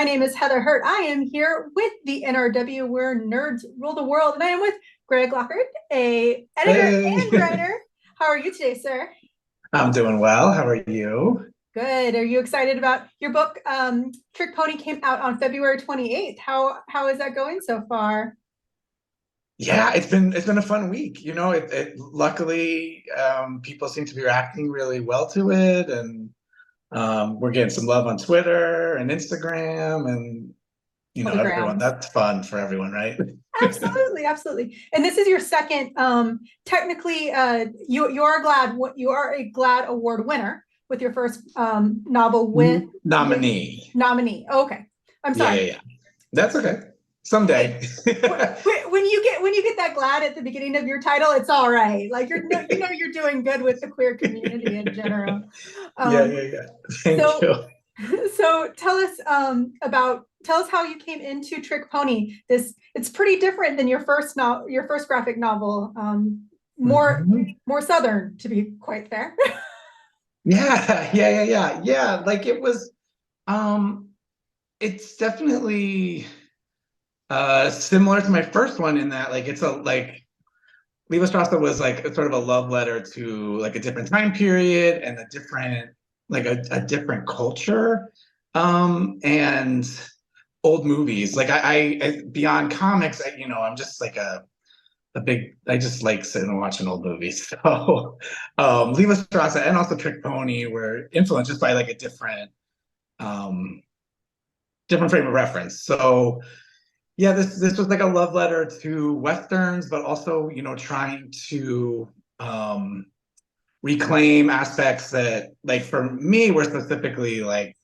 My name is Heather Hurt. I am here with the NRW, where nerds rule the world, and I am with Greg Lockard, a editor and Hey, writer. How are you today, sir? I'm doing well. How are you? Good. Are you excited about your book? Trick Pony came out on February 28th. How is that going so far? Yeah, it's been a fun week. Luckily people seem to be reacting really well to it, and we're getting some love on Twitter and Instagram, and All the everyone. grams. That's fun for everyone, right? Absolutely, absolutely. And this is your second. Technically, you are a GLAAD Award winner with your first novel with Nominee. nominee. Okay, I'm Yeah, yeah, sorry. yeah. That's okay. Someday. When you get that GLAAD at the beginning of your title, it's all right. Like you're doing good with the queer community in general. Yeah, Um, yeah, yeah. Thank so you. so tell us how you came into Trick Pony. It's pretty different than your first graphic novel. More Mhm. more southern, to be quite fair. Yeah, yeah, yeah, yeah. Yeah, like um it's definitely similar to my first one in that like it's a like Leva Strasza was like a sort of a love letter to like a different time period and a different a different culture, and old movies. Like I beyond comics, I'm just like a big I just like sitting and watching old movies. So Leva Strasza and also Trick Pony were influenced just by like a um different frame of reference. So yeah, this was like a love letter to westerns, but also trying to um, reclaim aspects that, like for me, were specifically like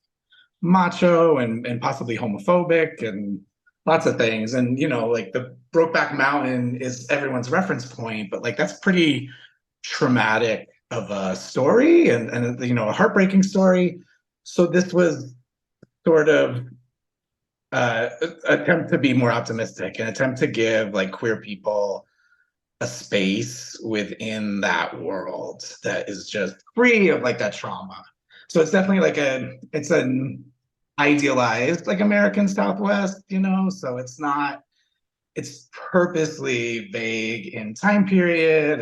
macho and possibly homophobic and lots of things. And like the Brokeback Mountain is everyone's reference point, but like that's pretty traumatic of a story and a heartbreaking story. So this was sort of uh, attempt to be more optimistic and attempt to give like queer people a space within that world that is just free of like that trauma. So it's definitely like it's an idealized like American Southwest, so it's purposely vague in time period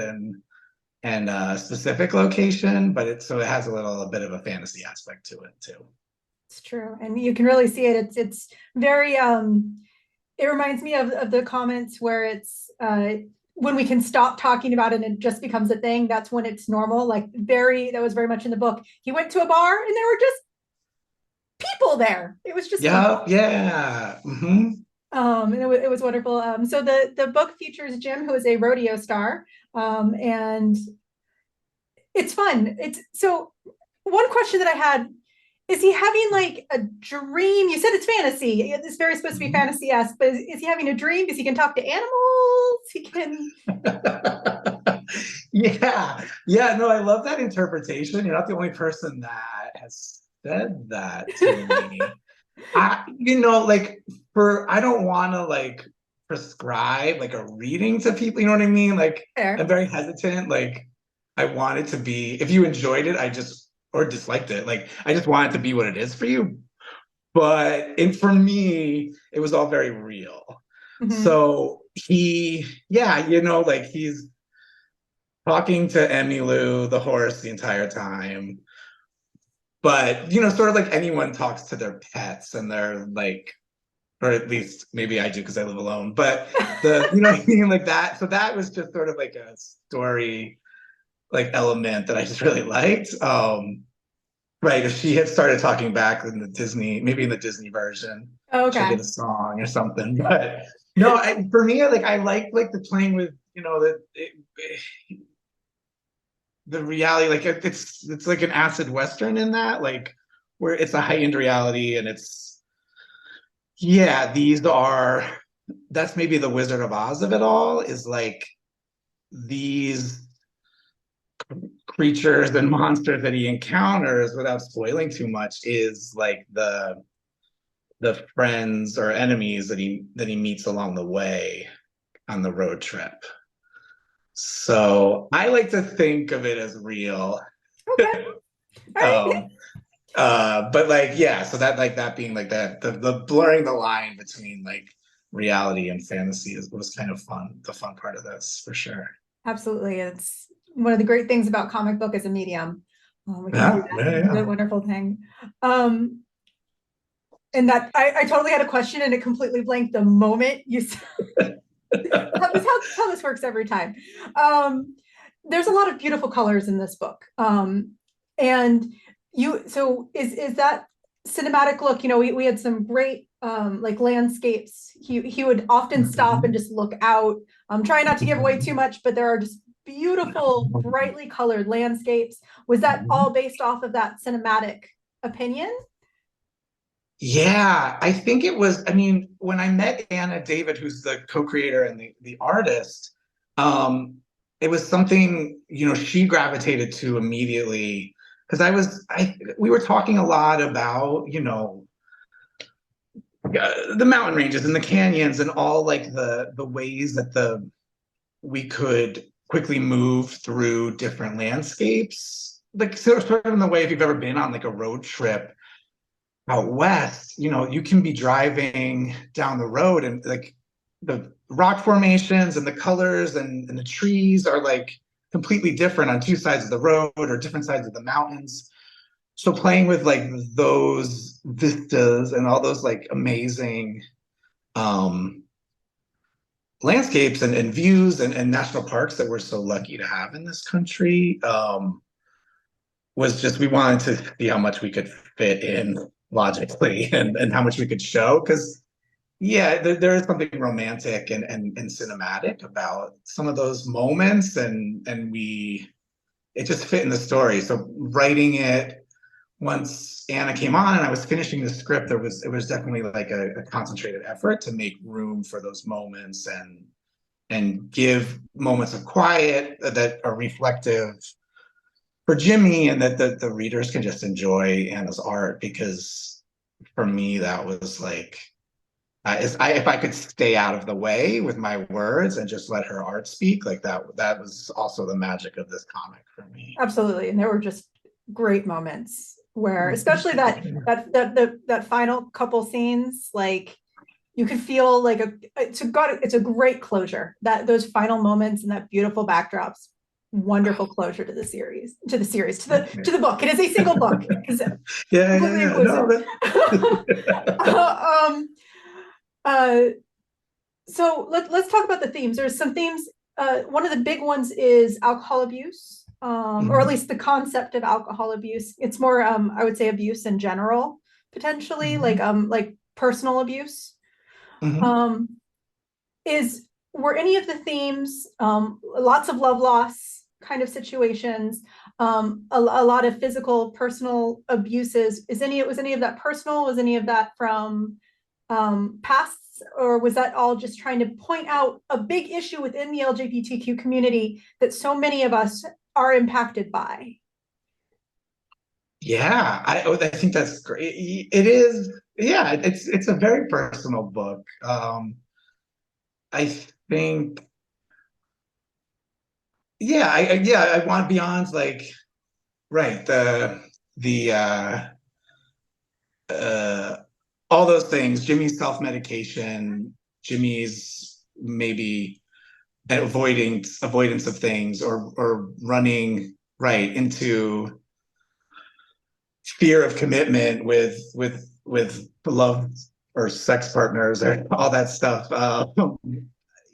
and specific location, but it has a bit of a fantasy aspect to it too. It's true, and you can really see it. It's very it reminds me of the comments where it's when we can stop talking about it and it just becomes a thing. That's when it's normal. That was very much in the book. He went to a bar and there were just people there. It was just Yeah, yeah. and it was wonderful. So the book features Jim, who is a rodeo star, and it's fun. It's so one question that I had, is he having like a dream? You said it's fantasy. It's very supposed to be Mhm. fantasy-esque, but is he having a dream? Because he can talk to animals. He can. Yeah, yeah, no, I love that interpretation. You're not the only person that has said that to me. Like I don't want to like prescribe like a reading to people, you know what I mean? Like I'm Fair. very hesitant. Like I want it to be, if you enjoyed it, or disliked it, like I just want it to be what it is for you. For me, it was all very real. Mhm. So like he's talking to Emmylou, the horse, the entire time. But, sort of like anyone talks to their pets and they're like, or at least maybe I do because I live alone. But you know what I mean? Like that. So that was just sort of like a story like element that I just really liked. Right. If she had started talking back in maybe in the Disney version, she'll Okay. get a song or something. But no, for me, I like the playing with, the reality, like it's like an acid western in that, like where it's a heightened reality and it's yeah, that's maybe the Wizard of Oz of it all, is like these creatures and monsters that he encounters, without spoiling too much, is like the friends or enemies that he meets along the way on the road trip. So I like to think of it as real. Okay. All right. um But like, yeah, so that like that being like that, the blurring the line between like reality and fantasy was kind of fun, the fun part of this for sure. Absolutely. It's one of the great things about comic book as a medium. We can do Yeah, that. yeah, It's yeah. a wonderful thing. And that I totally had a question and it completely blanked the moment you said how this works every time. There's a lot of beautiful colors in this book. And so is that cinematic look, we had some great like landscapes. He would often stop and just look out. Trying not to give away too much, but there are just beautiful, brightly colored landscapes. Was that all based off of that cinematic opinion? Yeah, I think it was. I mean, when I met Anna David, who's the co-creator and the artist, um, it was something, she gravitated to immediately because we were talking a lot about, the mountain ranges and the canyons and all like the ways that we could quickly move through different landscapes. Like sort of in the way if you've ever been on like a road trip out west, you can be driving down the road and like the rock formations and the colors and the trees are like completely different on two sides of the road or different sides of the mountains. So playing with like those vistas and all those like amazing um landscapes and views and national parks that we're so lucky to have in this country was just we wanted to see how much we could fit in logically and how much we could show because yeah there is something romantic and cinematic about some of those moments and it just fit in the story. So writing it once Anna came on and I was finishing the script, it was definitely like a concentrated effort to make room for those moments and give moments of quiet that are reflective for Jimmy and that the readers can just enjoy Anna's art because for me that was like if I could stay out of the way with my words and just let her art speak like that was also the magic of this comic for me. Absolutely. And there were just great moments where, especially that final couple scenes, like you could feel like it's a great closure. That those final moments and that beautiful backdrops, wonderful closure to the series, to the book. It is a single book. Completely Yeah. inclusive. No, uh, so let's talk about the themes. There's some themes. One of the big ones is alcohol abuse, or at least the concept of alcohol abuse. It's more, I would say, abuse in general, potentially, like personal abuse. Um, were any of the themes lots of love loss kind of situations, a lot of physical, personal abuses? Was any of that personal? Was any of that from pasts, or was that all just trying to point out a big issue within the LGBTQ community that so many of us are impacted by? yeah, I think that's great. It is, yeah, it's a very personal book. I think, yeah, I want beyond like right the uh all those things. Jimmy's self-medication, Jimmy's maybe avoidance of things or running right into fear of commitment with beloved or sex partners or all that stuff.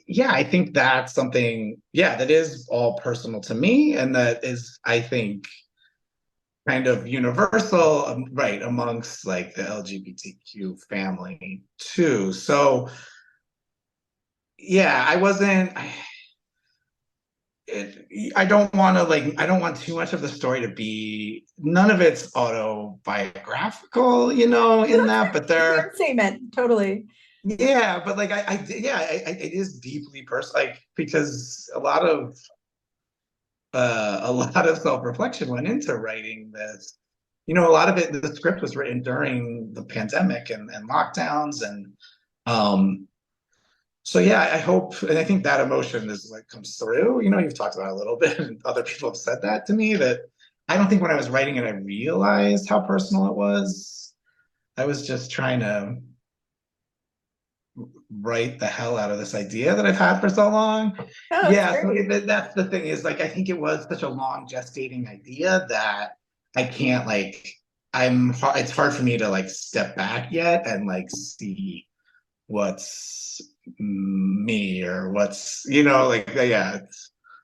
Yeah, I think that's something, yeah, that is all personal to me and that is, I think, kind of universal, right, amongst like the LGBTQ family too. So yeah, I don't want to like I don't want too much of the story to be none of it's autobiographical, in that, but Fair there statement, totally. yeah, but like it is deeply personal, like because a lot of self-reflection went into writing this. A lot of it, the script was written during the pandemic and lockdowns and so yeah, I hope, and I think that emotion is like comes through. You've talked about it a little bit, and other people have said that to me that I don't think when I was writing it, I realized how personal it was. I was just trying to write the hell out of this idea that I've had for so long. Oh, that's Yeah, so great. that's the thing is like I think it was such a long gestating idea that I can't like it's hard for me to like step back yet and like see what's me or what's like yeah,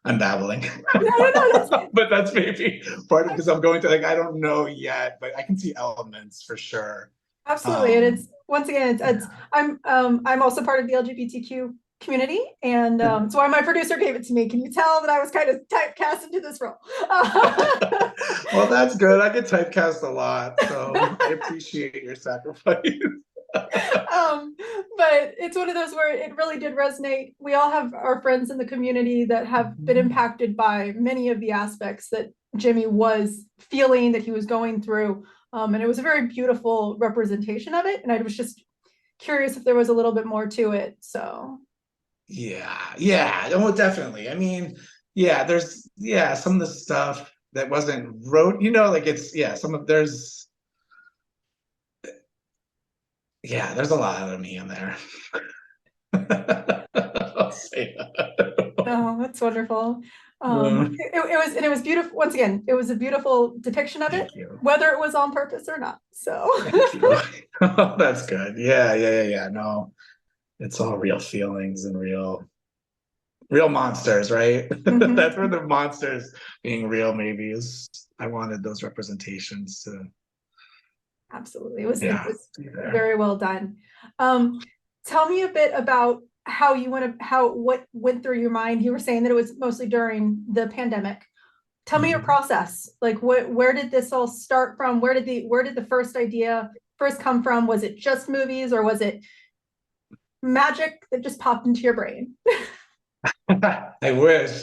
I'm babbling. No, no, no, that's But that's maybe part of because I'm going to like I don't know yet, but I can see elements for sure. absolutely. And Um it's once again, it's I'm also part of the LGBTQ community, and it's why my producer gave it to me. Can you tell that I was kind of typecast into this role? Well, that's good. I get typecast a lot, so I appreciate your sacrifice. um, but it's one of those where it really did resonate. We all have our friends in the community that have been impacted by many of the aspects that Jimmy was feeling, that he was going through. And it was a very beautiful representation of it. And I was just curious if there was a little bit more to it. So Yeah, well, definitely. I mean, yeah, there's some of the stuff that wasn't wrote, like it's some of there's a lot of me in there. I'll say that. oh, that's wonderful. Uh, It was beautiful. Once again, it was a beautiful depiction of it, Thank you. whether it was on purpose or not. So Thank you. That's good. Yeah. No, it's all real feelings and real monsters, right? mhm, That's where the monsters being real maybe is. I wanted those representations to, absolutely. It yeah, was be there. very well done. Um, Tell me a bit about what went through your mind. You were saying that it was mostly during the pandemic. Tell me your Mhm. process. Like where did this all start from? Where did the first idea first come from? Was it just movies, or was it magic that just popped into your brain? I wish.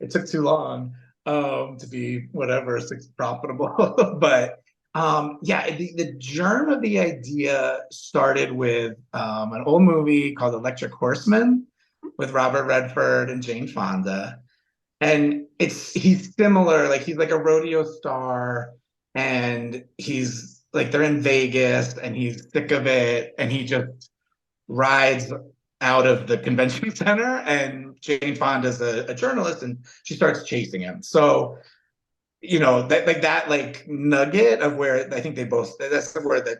It took too long to be whatever profitable. But yeah, the germ of the idea started with an old movie called Electric Horseman with Robert Redford and Jane Fonda. And he's similar, like he's like a rodeo star, and he's like they're in Vegas and he's sick of it, and he just rides out of the convention center, and Jane Fonda's a journalist and she starts chasing him. So, that nugget of where I think that's where the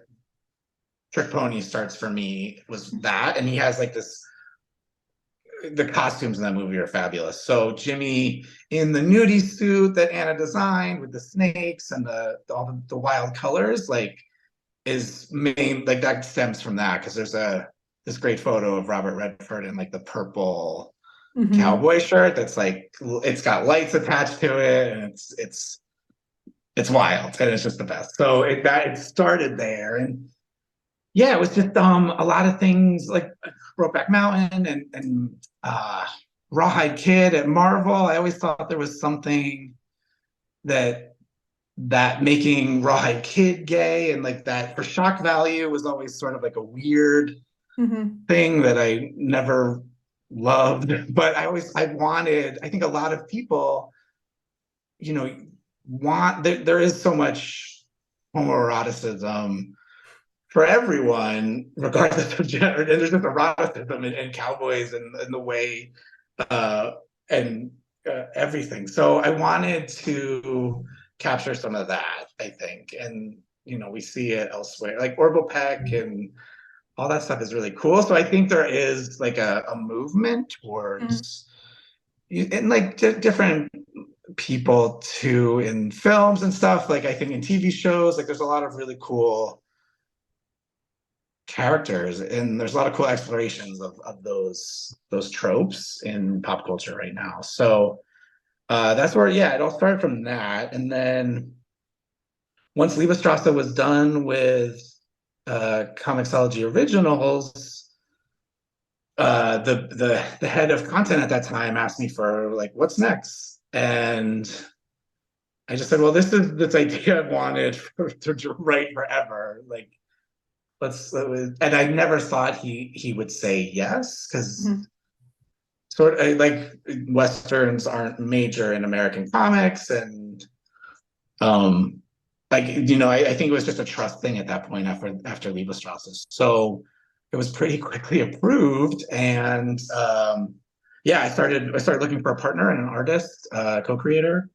Trick Pony starts for me was that. And he has like the costumes in that movie are fabulous. So Jimmy in the nudie suit that Anna designed with the snakes and all the wild colors, like is main like that stems from that because there's this great photo of Robert Redford in like the purple Mhm. cowboy shirt that's like it's got lights attached to it and it's wild and it's just the best. So it started there. And yeah, it was just a lot of things like Brokeback Mountain and Rawhide Kid at Marvel. I always thought there was something that making Rawhide Kid gay and like that for shock value was always sort of like a weird Mhm. thing that I never loved. But I think a lot of people, you know, there is so much homoeroticism for everyone, regardless of gender. And there's just eroticism in Cowboys and the way uh, and everything. So I wanted to capture some of that, I think. And, we see it elsewhere, like Orville Peck and all that stuff is really cool. So I think there is like a movement Mhm. towards, and like different people too in films and stuff. Like I think in TV shows, like there's a lot of really cool characters and there's a lot of cool explorations of those tropes in pop culture right now. So that's where it all started from that. And then once Liebestrasse was done with Comixology Originals, the head of content at that time asked me for like what's next, and I just said, well, this is this idea I've wanted to write forever. Like and I never thought he would say yes because Mhm. sort of like westerns aren't major in American comics, and like, I think it was just a trust thing at that point after Liebestrasses. So it was pretty quickly approved. And I started looking for a partner and an artist, co-creator,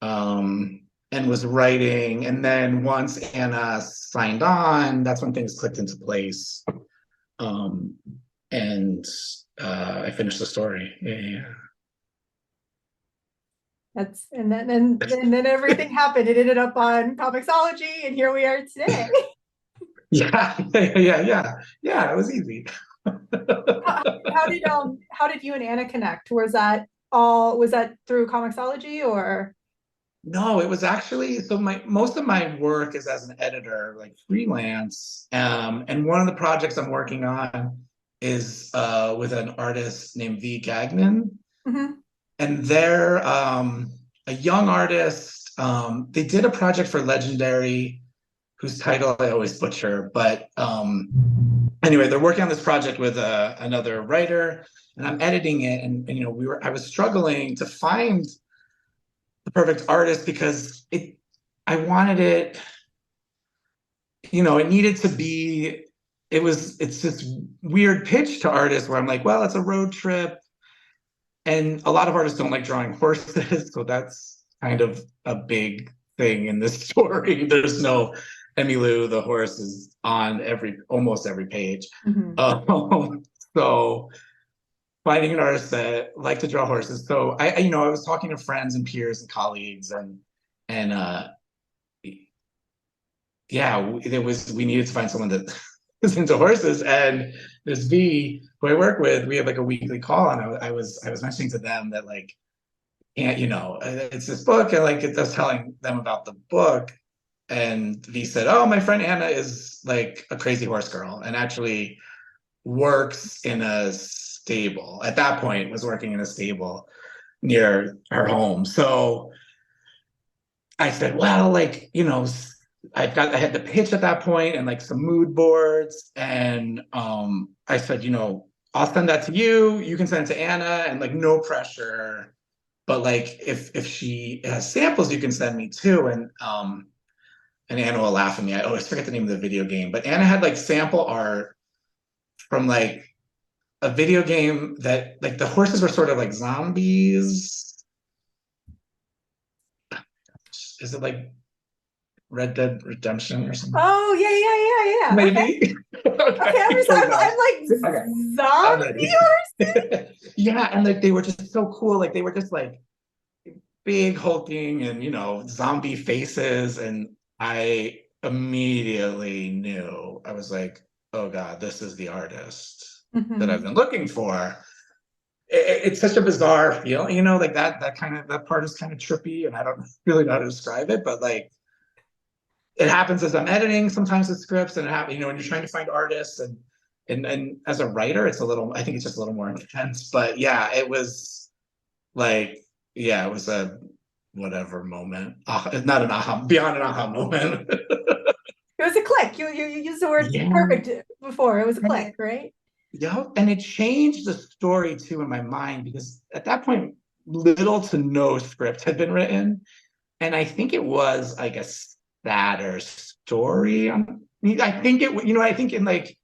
and was writing. And then once Anna signed on, that's when things clicked into place. And I finished the story. Yeah. And then everything happened. It ended up on Comixology, and here we are today. Yeah. It was easy. How did you and Anna connect? Was that through Comixology or? No, it was actually, so most of my work is as an editor, like freelance. And one of the projects I'm working on is with an artist named V. Gagnon. Mm-hmm. And they're a young artist. They did a project for Legendary, whose title I always butcher. But anyway, they're working on this project with another writer, and I'm editing it. And I was struggling to find the perfect artist because I wanted it, it needed to be, it's this weird pitch to artists where I'm like, well, it's a road trip. And a lot of artists don't like drawing horses. So that's kind of a big thing in this story. There's no Emmylou, the horse is on almost every page. Mm-hmm. So finding an artist that like to draw horses. So I was talking to friends and peers and colleagues, and we needed to find someone that is into horses. And this V, who I work with, we have like a weekly call, and I was mentioning to them that like, it's this book, and like I was telling them about the book, and V said, "Oh, my friend Anna is like a crazy horse girl, and actually works in a stable." At that point, was working in a stable near her home. So I said, well, like, I had the pitch at that point and like some mood boards. And I said, I'll send that to you. You can send it to Anna, and like no pressure. But like if she has samples, you can send me too. And Anna will laugh at me. I always forget the name of the video game. But Anna had like sample art from like a video game that like the horses were sort of like zombies. Is it like Red Dead Redemption or something? Oh yeah. Maybe. I'm like, zombie horses? Yeah, and like they were just so cool. Like they were just like big hulking and zombie faces. And I immediately knew, I was like, oh God, this is the artist that I've been looking for. It's such a bizarre feeling, like that part is kind of trippy, and I don't really know how to describe it, but like it happens as I'm editing sometimes with scripts, and it happens, when you're trying to find artists, and as a writer, I think it's just a little more intense. But yeah, it was like, it was a whatever moment. Not an aha, beyond an aha moment. It was a click. You used the word perfect before. It was a click, right? Yeah, and it changed the story too in my mind, because at that point, little to no script had been written, and I think it was like a sadder story. I think in like,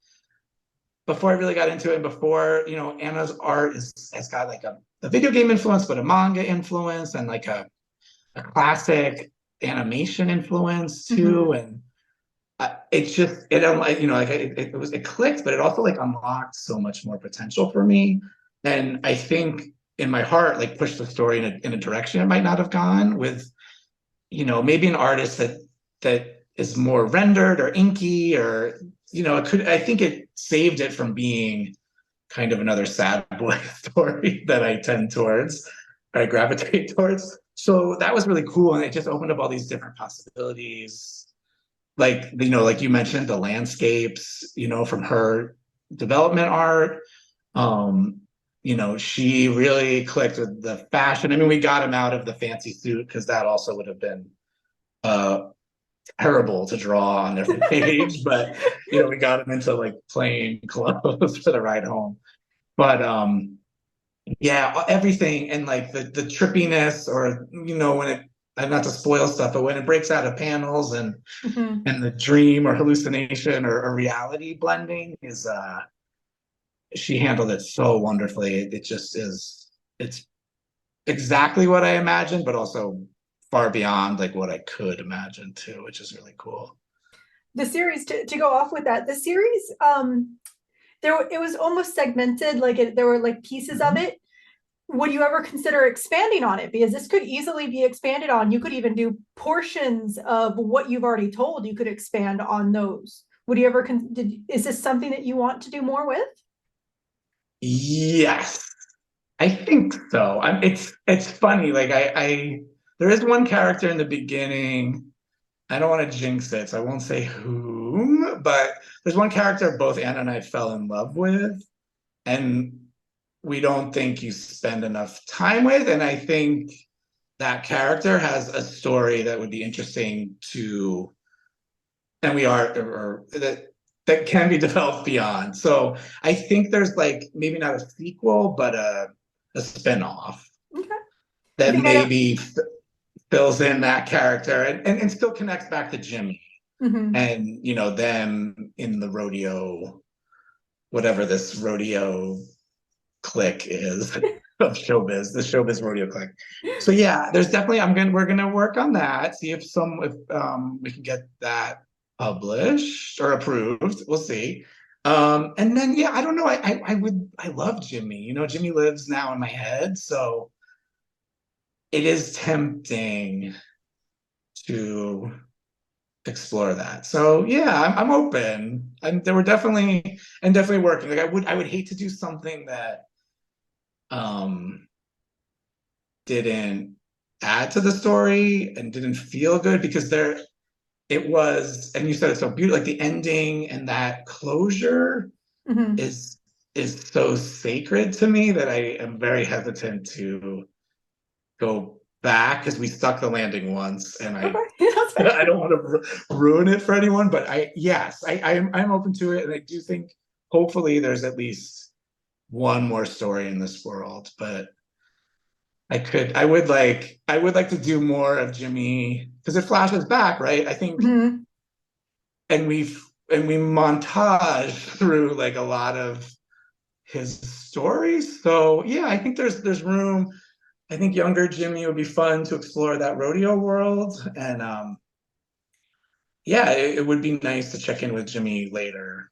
before I really got into it, and before Anna's art has got like a video game influence, but a manga influence, and like a classic animation influence too, and it clicked, but it also like unlocked so much more potential for me. And I think in my heart, like pushed the story in a direction it might not have gone with, maybe an artist that is more rendered or inky, or, I think it saved it from being kind of another sad boy story that I tend towards, or I gravitate towards. So that was really cool. And it just opened up all these different possibilities. Like, like you mentioned, the landscapes, from her development art. She really clicked with the fashion. I mean, we got him out of the fancy suit because that also would have been terrible to draw on every page. But, we got him into like plain clothes for the ride home. But everything, and like the trippiness, or, when it not to spoil stuff, but when it breaks out of panels Mhm. and the dream or hallucination or reality blending is she handled it so wonderfully. It just is, it's exactly what I imagined, but also far beyond like what I could imagine too, which is really cool. The series, to go off with that, the series, it was almost segmented, like there were like pieces of it. Would you ever consider expanding on it? Because this could easily be expanded on. You could even do portions of what you've already told. You could expand on those. Would you ever, is this something that you want to do more with? Yes, I think so. It's funny. Like there is one character in the beginning. I don't want to jinx it, so I won't say whom, but there's one character both Anna and I fell in love with, and we don't think you spend enough time with. And I think that character has a story that would be interesting to, and we are, or that can be developed beyond. So I think there's like maybe not a sequel, but a spinoff Okay. I that think I know. maybe fills in that character and still connects back to Jimmy Mhm. and them in the rodeo, whatever this rodeo clique is of showbiz, the showbiz rodeo clique. So yeah, there's definitely we're gonna work on that, see if we can get that published or approved. We'll see. And then yeah, I don't know. I love Jimmy. Jimmy lives now in my head, so it is tempting to explore that. So yeah, I'm open. There were definitely working. Like I would hate to do something that um didn't add to the story and didn't feel good because it was, and you said it so beautiful, like the ending and that closure Mhm. is so sacred to me that I am very hesitant to go back because we stuck the landing once and I Okay. That's fair. I don't want to ruin it for anyone, but I'm open to it, and I do think hopefully there's at least one more story in this world. But I would like to do more of Jimmy because it flashes back, right? I think, Mhm. and we montage through like a lot of his stories. So yeah, I think there's room. I think younger Jimmy would be fun to explore that rodeo world, and yeah, it would be nice to check in with Jimmy later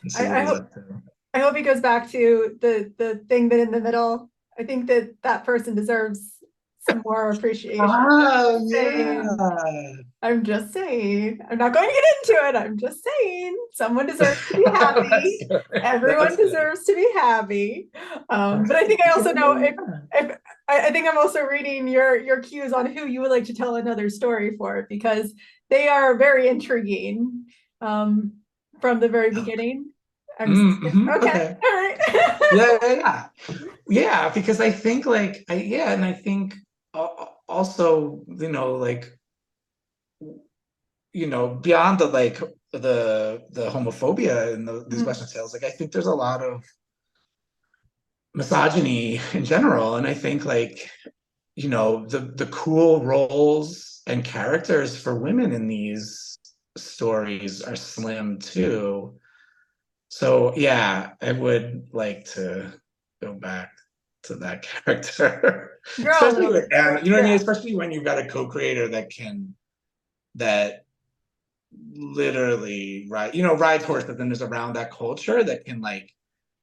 and see what I he's hope up to. I hope he goes back to the thing that in the middle. I think that that person deserves some more appreciation. Oh Saying, yeah. I'm just saying. I'm not going to get into it. I'm just saying. Someone deserves to be That's happy. good. Everyone That's good. deserves to be happy. But I think I also know if I think I'm also reading your cues on who you would like to tell another story for because they are very intriguing from the very beginning. I'm okay. Okay. All right. Yeah. Yeah, because I think and I think also, like, beyond the homophobia in these Mhm. Western tales, like I think there's a lot of misogyny in general. And I think the cool roles and characters for women in these stories are slim too. So yeah, I would like to go back to that character. Especially Girl, with Anna, you know what I mean? yeah. Especially when you've got a co-creator that literally rides horses and is around that culture that can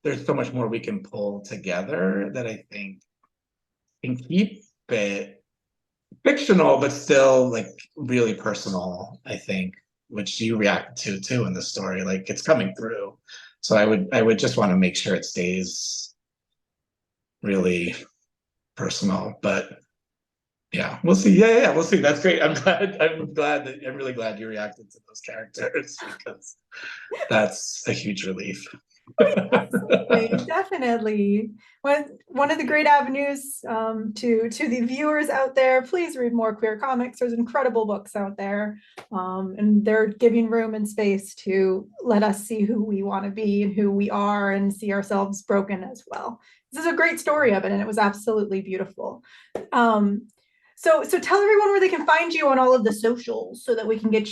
there's so much more we can pull together that I think can keep it fictional, but still like really personal, I think, which you react to too in the story. Like it's coming through. So I would just want to make sure it stays really personal. But yeah, we'll see. Yeah, we'll see. That's great. I'm really glad you reacted to those characters because that's a huge relief. Absolutely, definitely. One of the great avenues to the viewers out there, please read more queer comics. There's incredible books out there, and they're giving room and space to let us see who we want to be and who we are, and see ourselves broken as well. This is a great story of it, and it was absolutely beautiful. Um, So tell everyone where they can find you on all of the socials so that we can get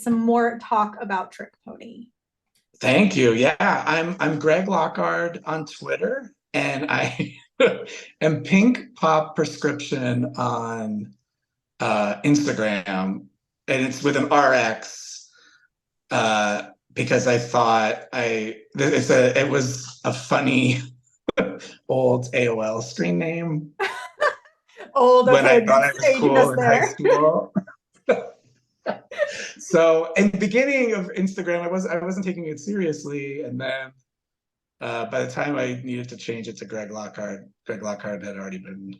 some more talk about Trick Pony. Thank you. Yeah, I'm Greg Lockard on Twitter, and I am Pink Pop Prescription on Instagram, and it's with an RX because I thought it was a funny old AOL screen name. Oh, when I thought I was cool in high school. So in the beginning of Instagram, I wasn't taking it seriously, and then by the time I needed to change it to Greg Lockard had already been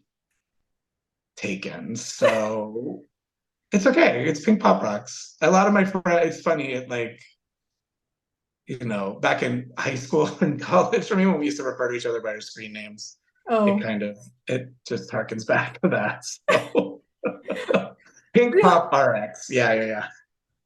taken. So it's okay. It's Pink Pop Rocks. A lot of my friends, it's funny, back in high school and college for me, when we used to refer to each other by our screen names, it just harkens back to that. So Pink Pop RX. Yeah.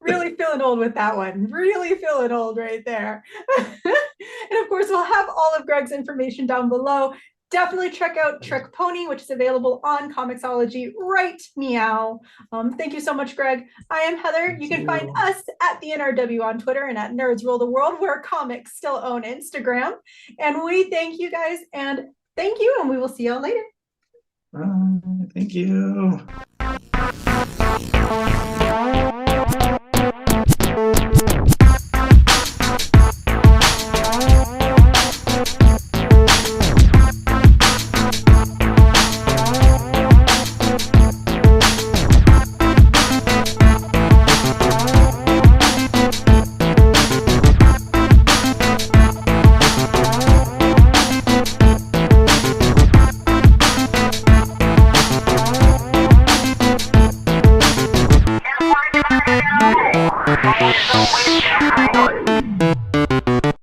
Really feeling old with that one. Really feeling old right there. And of course, we'll have all of Greg's information down below. Definitely check out Trick Pony, which is available on Comixology right meow. Thank you so much, Greg. I am Heather. You can find us at the NRW on Twitter and at Nerds Rule the World, where comics still own Instagram. And we thank you guys, and thank you, and we will see y'all later. Thank you.